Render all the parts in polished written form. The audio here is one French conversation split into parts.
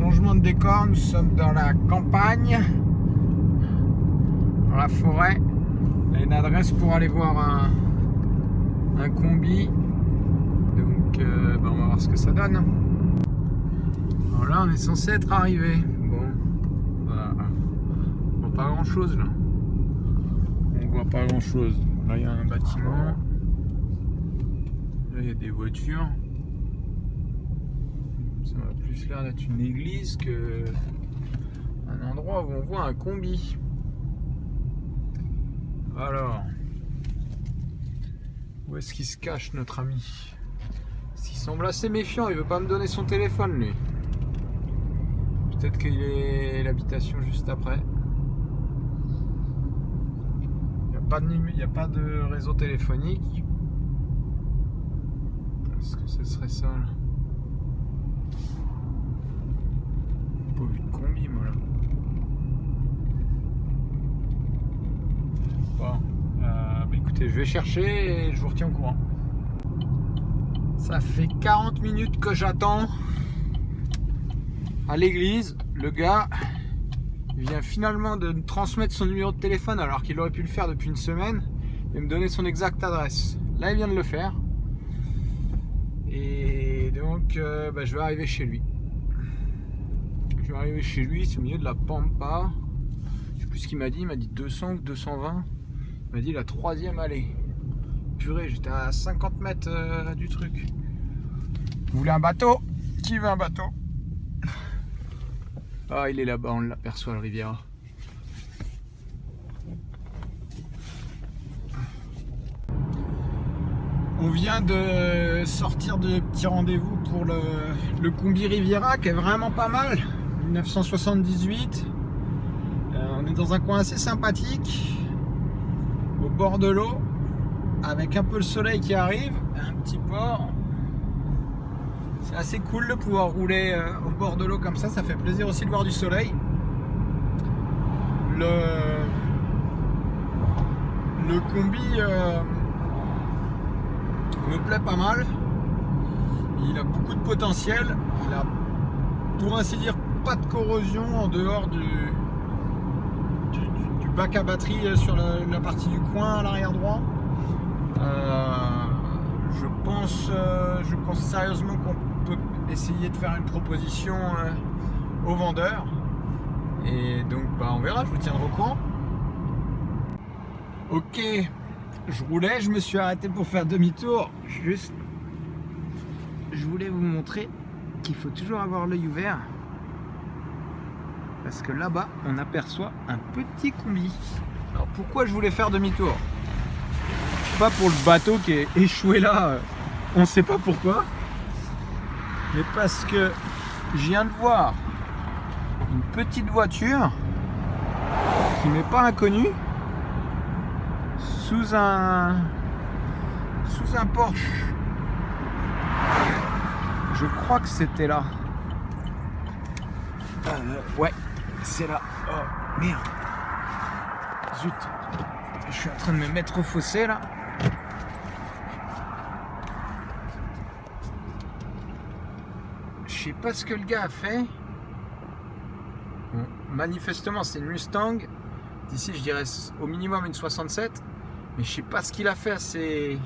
Changement de décor, nous sommes dans la campagne, dans la forêt. Il y a une adresse pour aller voir un combi. Donc on va voir ce que ça donne. Alors là on est censé être arrivé. Bon, on voit pas grand chose là. On voit pas grand chose. Là il y a un bâtiment. Là il y a des voitures. Ça va plus l'air d'être une église que un endroit où on voit un combi. Alors, où est-ce qu'il se cache notre ami? Il semble assez méfiant, il veut pas me donner son téléphone lui. Peut-être qu'il est l'habitation juste après. Il n'y a pas de réseau téléphonique. Est-ce que ce serait ça là? Pas vu de combi moi là. Bon, écoutez, je vais chercher et je vous retiens au courant. Ça fait 40 minutes que j'attends à l'église. Le gars vient finalement de me transmettre son numéro de téléphone alors qu'il aurait pu le faire depuis une semaine et me donner son exacte adresse. Là, il vient de le faire. Et donc, je vais arriver chez lui. Je vais arriver chez lui, c'est au milieu de la pampa. Je sais plus ce qu'il m'a dit, il m'a dit 200 ou 220. Il m'a dit la 3e allée. Purée, j'étais à 50 mètres du truc. Vous voulez un bateau? Qui veut un bateau? Ah, il est là-bas, on l'aperçoit le Riviera. On vient de sortir de petit rendez-vous pour le combi Riviera qui est vraiment pas mal. 1978. On est dans un coin assez sympathique, au bord de l'eau, avec un peu le soleil qui arrive, un petit port. C'est assez cool de pouvoir rouler au bord de l'eau comme ça fait plaisir aussi de voir du soleil. Le combi me plaît pas mal, il a beaucoup de potentiel, il a pour ainsi dire pas de corrosion en dehors du bac à batterie sur la partie du coin à l'arrière droit. Je pense sérieusement qu'on peut essayer de faire une proposition au vendeur. Et donc on verra, je vous tiendrai au courant. Ok, je roulais, je me suis arrêté pour faire demi-tour. Je voulais vous montrer qu'il faut toujours avoir l'œil ouvert. Parce que là-bas, on aperçoit un petit combi. Alors pourquoi je voulais faire demi-tour? Pas pour le bateau qui est échoué là, on ne sait pas pourquoi. Mais parce que je viens de voir une petite voiture qui m'est pas inconnue sous un Porsche. Je crois que c'était là. Ouais, c'est là. Oh merde. Zut. Je suis en train de me mettre au fossé là. Je sais pas ce que le gars a fait. Bon, manifestement c'est une Mustang. D'ici je dirais au minimum une 67. Mais je sais pas ce qu'il a fait à ses...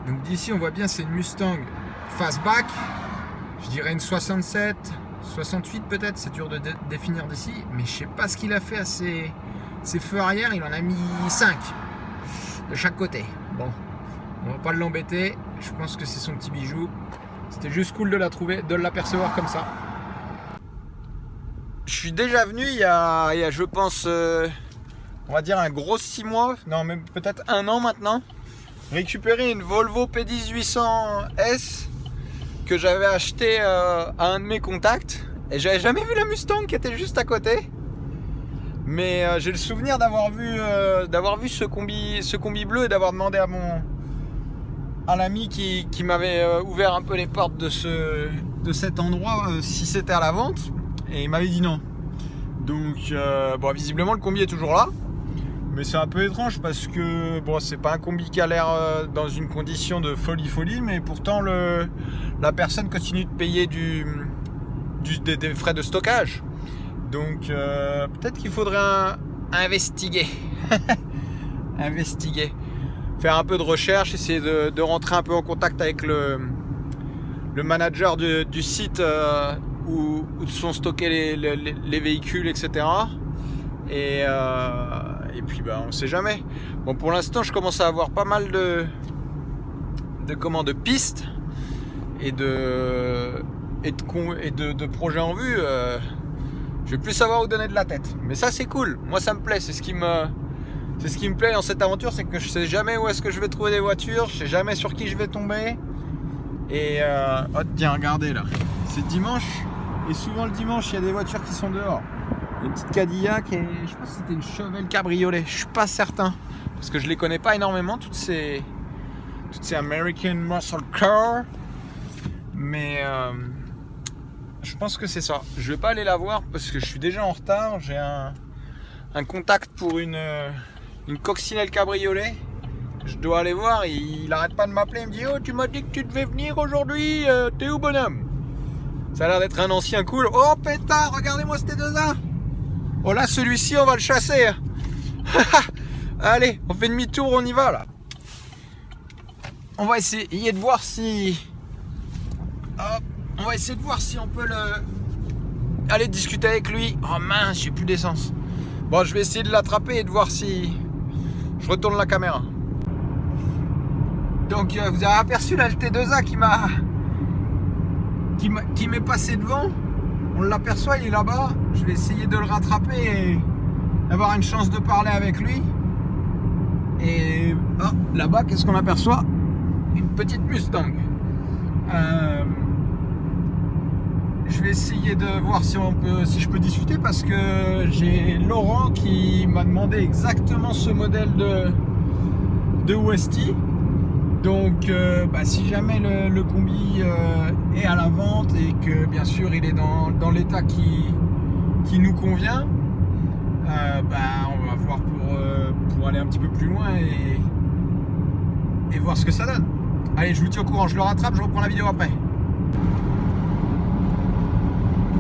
Donc d'ici on voit bien c'est une Mustang fastback. Je dirais une 67, 68 peut-être, c'est dur de définir d'ici. Mais je sais pas ce qu'il a fait à ses feux arrière, il en a mis 5 de chaque côté. Bon, on va pas l'embêter, je pense que c'est son petit bijou. C'était juste cool de la trouver, de l'apercevoir comme ça. Je suis déjà venu il y a je pense, on va dire un gros 6 mois, non même peut-être 1 an maintenant, récupérer une Volvo P1800S que j'avais acheté à un de mes contacts. Et j'avais jamais vu la Mustang qui était juste à côté. Mais j'ai le souvenir d'avoir vu ce combi bleu et d'avoir demandé à l'ami qui m'avait ouvert un peu les portes de cet endroit si c'était à la vente. Et il m'avait dit non. Donc visiblement le combi est toujours là. Mais c'est un peu étrange parce que bon, c'est pas un combi qui a l'air dans une condition de folie, mais pourtant la personne continue de payer des frais de stockage. Donc peut-être qu'il faudrait investiguer. Investiguer. Faire un peu de recherche, essayer de rentrer un peu en contact avec le manager du site où sont stockés les véhicules, etc. Et puis on sait jamais. Bon, pour l'instant, je commence à avoir pas mal de pistes et de projets en vue. Je vais plus savoir où donner de la tête. Mais ça, c'est cool. Moi, ça me plaît. C'est ce qui me plaît dans cette aventure, c'est que je sais jamais où est-ce que je vais trouver des voitures. Je sais jamais sur qui je vais tomber. Et oh, tiens, regardez là. C'est dimanche. Et souvent le dimanche, il y a des voitures qui sont dehors. Une petite Cadillac et je pense que c'était une Chevelle cabriolet. Je suis pas certain parce que je les connais pas énormément toutes ces American Muscle Car. Mais je pense que c'est ça. Je vais pas aller la voir parce que je suis déjà en retard. J'ai un contact pour une coccinelle cabriolet. Je dois aller voir. Il arrête pas de m'appeler. Il me dit: oh, tu m'as dit que tu devais venir aujourd'hui. T'es où, bonhomme? Ça a l'air d'être un ancien cool. Oh pétard, regardez-moi ces deux-là. Oh là, celui-ci, on va le chasser. Allez, on fait demi-tour, on y va là. On va essayer de voir si... Hop, on va essayer de voir si on peut aller discuter avec lui. Oh mince, j'ai plus d'essence. Bon, je vais essayer de l'attraper et de voir si je retourne la caméra. Donc, vous avez aperçu là le T2A qui m'est passé devant. On l'aperçoit, il est là-bas. Je vais essayer de le rattraper et d'avoir une chance de parler avec lui. Et oh, là-bas, qu'est-ce qu'on aperçoit? Une petite Mustang. Je vais essayer de voir si je peux discuter parce que j'ai Laurent qui m'a demandé exactement ce modèle de Westy. Donc si jamais le combi est à la vente et que bien sûr il est dans l'état qui nous convient, on va voir pour aller un petit peu plus loin et voir ce que ça donne. Allez, je vous tiens au courant, je le rattrape, je reprends la vidéo après.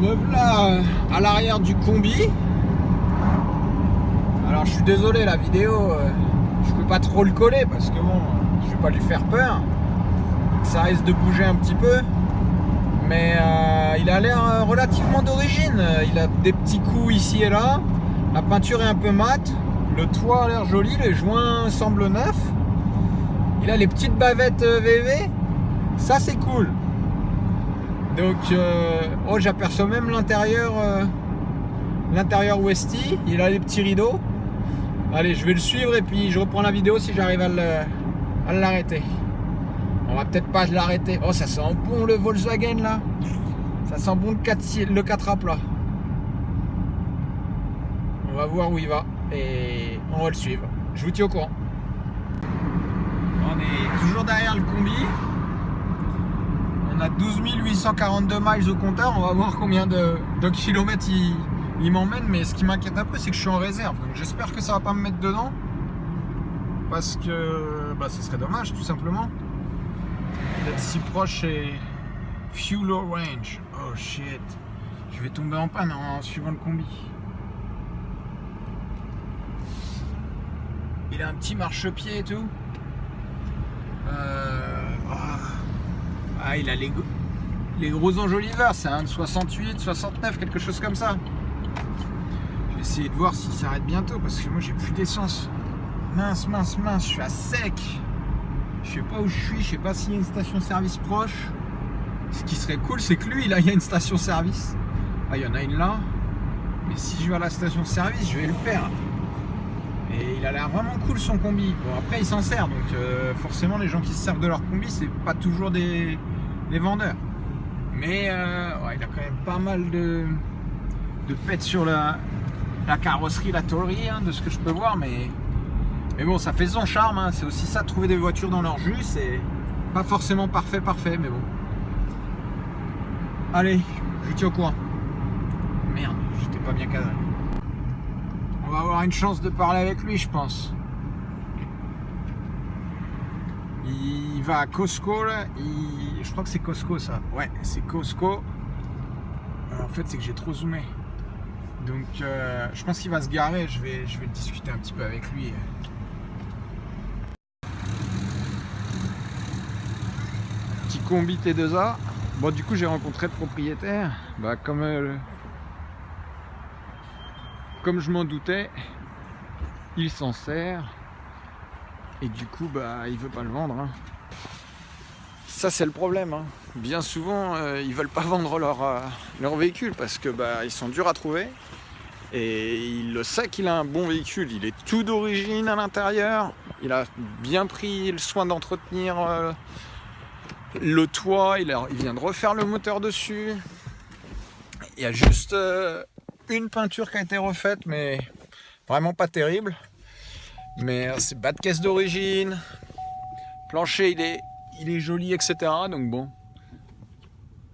Me voilà à l'arrière du combi. Alors je suis désolé, la vidéo je peux pas trop le coller parce que bon, je vais pas lui faire peur. Ça risque de bouger un petit peu. Mais il a l'air relativement d'origine. Il a des petits coups ici et là. La peinture est un peu mate. Le toit a l'air joli, les joints semblent neufs. Il a les petites bavettes VV. Ça c'est cool. Donc j'aperçois même l'intérieur Westy. Il a les petits rideaux. Allez, je vais le suivre et puis je reprends la vidéo si j'arrive à l'arrêter. On va peut-être pas l'arrêter. Oh, ça sent bon le Volkswagen là. Ça sent bon le 4 à plat. On va voir où il va et on va le suivre. Je vous tiens au courant. On est toujours derrière le combi. On a 12 842 miles au compteur. On va voir combien de kilomètres il m'emmène. Mais ce qui m'inquiète un peu, c'est que je suis en réserve. Donc j'espère que ça va pas me mettre dedans. Parce que ce serait dommage tout simplement d'être si proche et fuel low range. Oh shit. Je vais tomber en panne en suivant le combi. Il a un petit marchepied et tout. Il a les gros enjoliveurs. C'est un 68, 69, quelque chose comme ça. Je vais essayer de voir s'il s'arrête bientôt parce que moi j'ai plus d'essence. Mince, je suis à sec. Je sais pas où je suis, je sais pas s'il y a une station-service proche. Ce qui serait cool, c'est que lui, là, il y a une station-service. Ah, il y en a une là. Mais si je vais à la station-service, je vais le perdre. Et il a l'air vraiment cool son combi. Bon, après, il s'en sert. Donc, forcément, les gens qui se servent de leur combi, c'est pas toujours des vendeurs. Mais il a quand même pas mal de pètes sur la carrosserie, la tôlerie, de ce que je peux voir. Mais bon, ça fait son charme, c'est aussi ça, trouver des voitures dans leur jus, c'est pas forcément parfait, mais bon. Allez, je vous tiens au courant. Merde, j'étais pas bien cadré. On va avoir une chance de parler avec lui, je pense. Il va à Costco là. Je crois que c'est Costco ça. Ouais, c'est Costco. En fait, c'est que j'ai trop zoomé. Donc, je pense qu'il va se garer. Je vais discuter un petit peu avec lui. Petit combi T2A. Bon, du coup, j'ai rencontré le propriétaire. Bah, comme je m'en doutais, il s'en sert. Et du coup, bah, il veut pas le vendre. Hein. Ça, c'est le problème. Hein. Bien souvent, ils veulent pas vendre leur véhicule parce que bah, ils sont durs à trouver. Et il le sait qu'il a un bon véhicule. Il est tout d'origine à l'intérieur. Il a bien pris le soin d'entretenir le toit. Il vient de refaire le moteur dessus. Il y a juste une peinture qui a été refaite, mais vraiment pas terrible. Mais c'est bas de caisse d'origine. Plancher, il est joli, etc. Donc bon.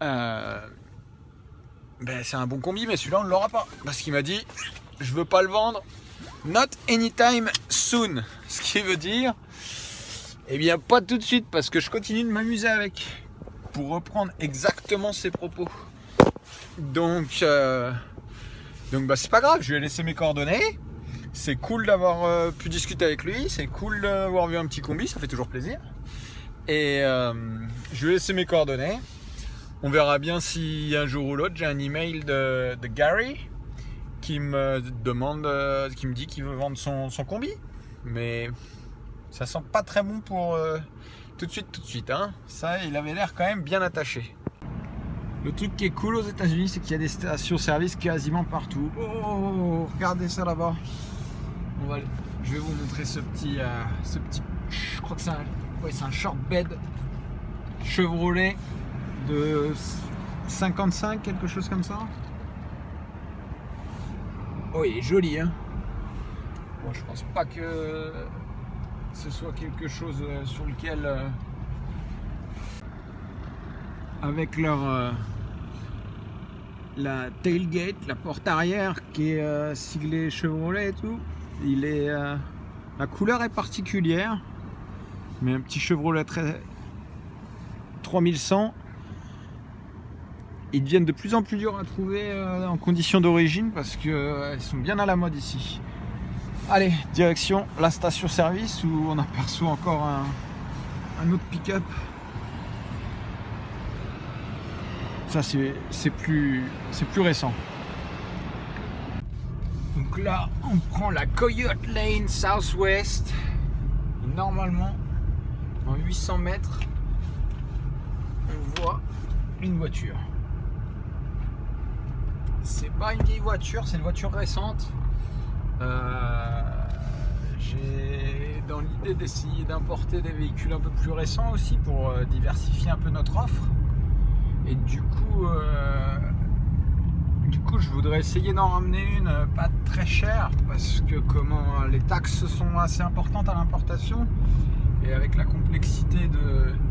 Ben, c'est un bon combi, mais celui-là on ne l'aura pas. Parce qu'il m'a dit, je veux pas le vendre. Not anytime soon. Ce qui veut dire, eh bien pas tout de suite, parce que je continue de m'amuser avec. Pour reprendre exactement ses propos. Donc bah, c'est pas grave, je lui ai laissé mes coordonnées. C'est cool d'avoir pu discuter avec lui. C'est cool d'avoir vu un petit combi, ça fait toujours plaisir. Et je lui ai laissé mes coordonnées. On verra bien si un jour ou l'autre j'ai un email de Gary qui me demande, qui me dit qu'il veut vendre son combi. Mais ça sent pas très bon pour tout de suite. Hein. Ça, il avait l'air quand même bien attaché. Le truc qui est cool aux États-Unis, c'est qu'il y a des stations-service quasiment partout. Oh, regardez ça là-bas. Je vais vous montrer ce petit. Je crois que c'est un short bed Chevrolet de 55, quelque chose comme ça. Oh, il est joli, hein. Bon, je pense pas que ce soit quelque chose sur lequel avec la tailgate, la porte arrière qui est siglée Chevrolet et tout, la couleur est particulière, mais un petit Chevrolet 3100. Ils deviennent de plus en plus durs à trouver en conditions d'origine parce qu'ils sont bien à la mode ici. Allez, direction la station-service où on aperçoit encore un autre pick-up. Ça, c'est plus récent. Donc là, on prend la Coyote Lane Southwest. Et normalement, en 800 mètres, on voit une voiture. C'est pas une vieille voiture, c'est une voiture récente. J'ai dans l'idée d'essayer d'importer des véhicules un peu plus récents aussi pour diversifier un peu notre offre. Et du coup, je voudrais essayer d'en ramener une pas très chère parce que les taxes sont assez importantes à l'importation et avec la complexité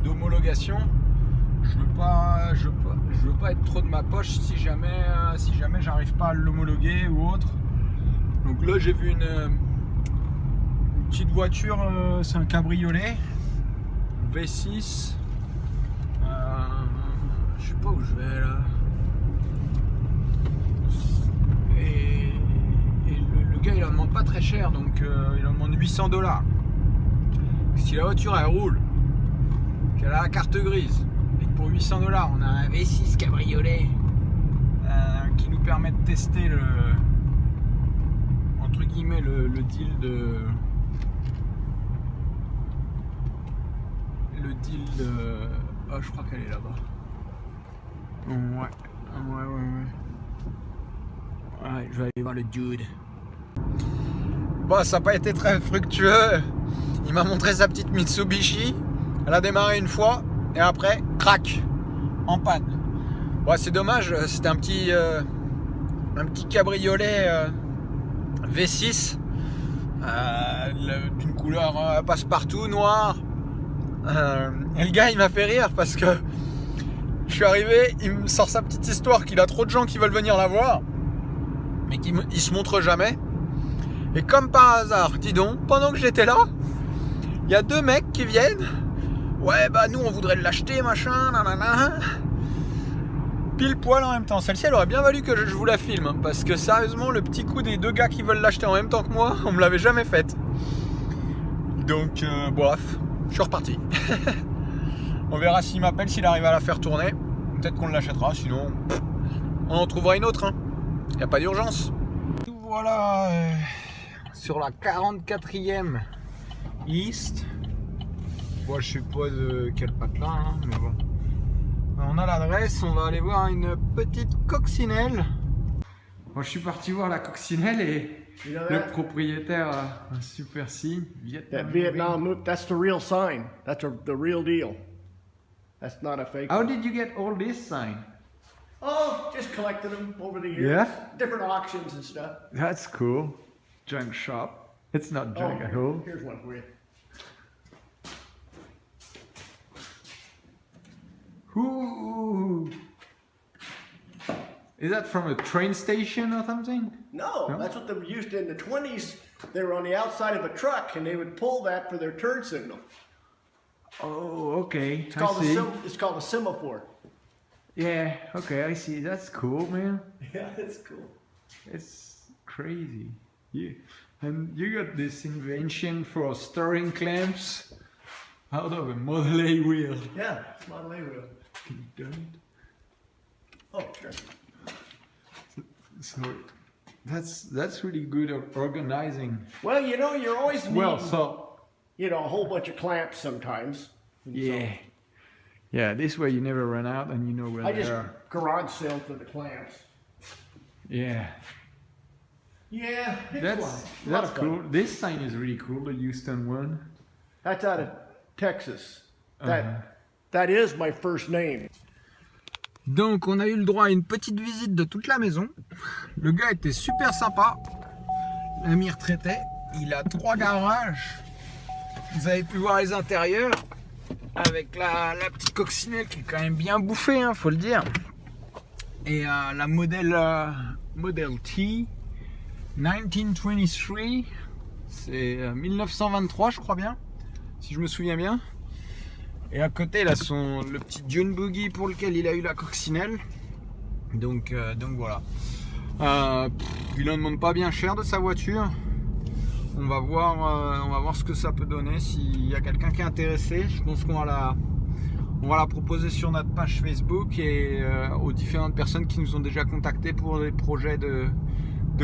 d'homologation. Je veux pas être trop de ma poche si jamais j'arrive pas à l'homologuer ou autre. Donc là j'ai vu une petite voiture, c'est un cabriolet V6. Je sais pas où je vais là. Et le gars il en demande pas très cher, donc il en demande $800. Si la voiture elle roule, qu'elle a la carte grise, et que pour $800 on a un V6 cabriolet qui nous permet de tester entre guillemets le deal de oh, je crois qu'elle est là-bas. Ouais, je vais aller voir le dude. Bon, ça n'a pas été très fructueux. Il m'a montré sa petite Mitsubishi. Elle a démarré une fois et après, crac, en panne. Ouais, c'est dommage. C'était un petit cabriolet V6 d'une couleur passe-partout, noir. Et le gars, il m'a fait rire parce que je suis arrivé, il me sort sa petite histoire qu'il a trop de gens qui veulent venir la voir, mais qu'il se montre jamais. Et comme par hasard, dis donc, pendant que j'étais là, il y a deux mecs qui viennent. Ouais, bah nous on voudrait l'acheter, machin, nanana. Pile poil en même temps. Celle-ci, elle aurait bien valu que je vous la filme. Hein, parce que sérieusement, le petit coup des deux gars qui veulent l'acheter en même temps que moi, on me l'avait jamais faite. Donc, bref, je suis reparti. On verra s'il m'appelle, s'il arrive à la faire tourner. Peut-être qu'on l'achètera, sinon on en trouvera une autre. Il n'y a pas d'urgence. Voilà, sur la 44e East. Bon, je sais pas de quel patelin, hein, mais bon. On a l'adresse, on va aller voir une petite coccinelle. Moi, je suis parti voir la coccinelle et le propriétaire a un super signe. That Vietnam move, that's the real sign. That's the real deal. That's not a fake. How did you get all this sign? Oh, just collected them over the years. Yeah? Different auctions and stuff. That's cool. Junk shop. It's not junk at all. Here's one for you. Ooh. Is that from a train station or something? No, that's what they used in the 20s. They were on the outside of a truck and they would pull that for their turn signal. Oh, okay. It's called a semaphore. Yeah, okay, I see. That's cool, man. Yeah, it's cool. It's crazy. Yeah. And you got this invention for storing clamps out of a Model A wheel. Yeah, it's Model A wheel. Can you turn it? Oh, sure. So that's really good at organizing. Well, you know, you're always needing, So you know, a whole bunch of clamps sometimes. And yeah, yeah. This way you never run out, and you know where so I they just are. garage sale for the clamps. Yeah, Yeah, it's that's cool. This sign is really cool. The Houston one. That's out of Texas. That is my first name. Donc on a eu le droit à une petite visite de toute la maison. Le gars était super sympa. L'ami retraité. Il a 3 garages. Vous avez pu voir les intérieurs. Avec la petite coccinelle qui est quand même bien bouffée, hein, faut le dire. Et la Model T 1923. C'est 1923 je crois bien. Si je me souviens bien. Et à côté, il a le petit Dune Buggy pour lequel il a eu la coccinelle. Donc voilà. Il en demande pas bien cher de sa voiture. On va voir ce que ça peut donner. S'il y a quelqu'un qui est intéressé, je pense qu'on va la proposer sur notre page Facebook et aux différentes personnes qui nous ont déjà contactés pour des projets de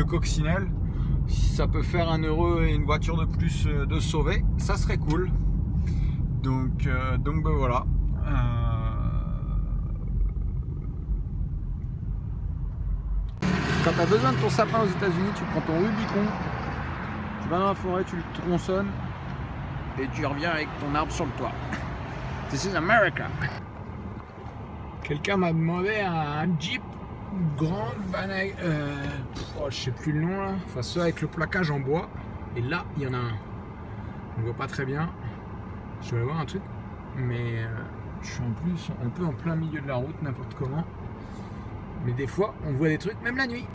coccinelle. Si ça peut faire un heureux et une voiture de plus de sauver, ça serait cool. Donc ben voilà. Quand tu as besoin de ton sapin aux États-Unis, tu prends ton Rubicon, tu vas dans la forêt, tu le tronçonnes et tu reviens avec ton arbre sur le toit. This is America. Quelqu'un m'a demandé un Jeep Grand Banag, je sais plus le nom là, enfin ceux avec le plaquage en bois. Et là, il y en a un. On voit pas très bien. Je vais voir un truc, mais je suis un peu en plein milieu de la route, n'importe comment. Mais des fois, on voit des trucs, même la nuit.